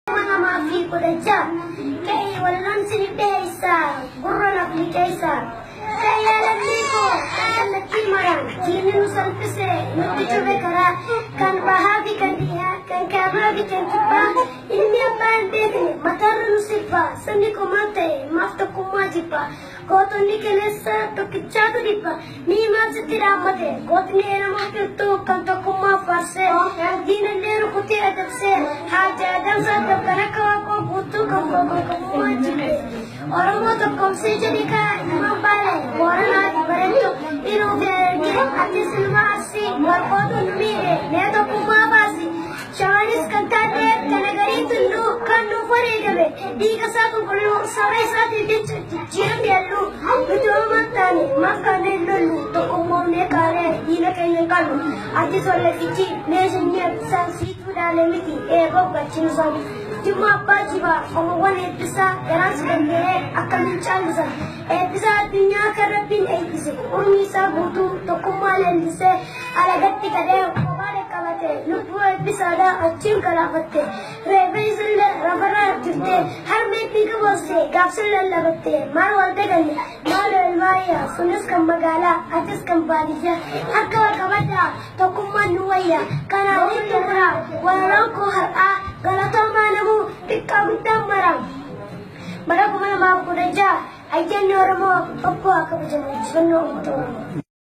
Mga maafi ko na dyan. Kaya wala lang sinipesa. Guro na aplikesa. Kaya alam ko, kaya nagkimaran. Kini nusalpise, nagtichube kara. Kan bahabi kan diha, kan kababi kan kipa. Ini apa bedne, mataran sipa. Sani ko mate, mafta kumajipa. Goto nikelesa to kichado dipa. Ni mazitira mate, goto ni eramo kyutu kanto kuma farse. Dina leru kuti adapse. Haja dansa to karakawa ko butu ko kumajipe. Oromo to komse jadika imam bale. Warna berento inovere ati silva asi markoto numire neto kumabasi Chinese kantate kanagari tundu kanu farigave diga sabu bulu sarai sati jiram yallu bitu matane makane lulu to umone kare ina kayen kanu ati solle kichi nejinya san situ dale miti e bobba chinsan Juma bajiba omone bisa garan sendere akan chanza bisa dunia karabin eise umisa butu to kumalen dise alagatti kade komare kamate lupu bisa da achim kalavatte revisal rabara jirte har me piga bose gafsal lagatte mar walte gali mar elwaya sunas kamagala atis kambalija hakka kamata to kumma nuwaya kana nikra wala ko har galata manamu tikka mutamara mara kuma ma kudaja Ayan ni orang mo, apa aku berjalan, sebenarnya itu.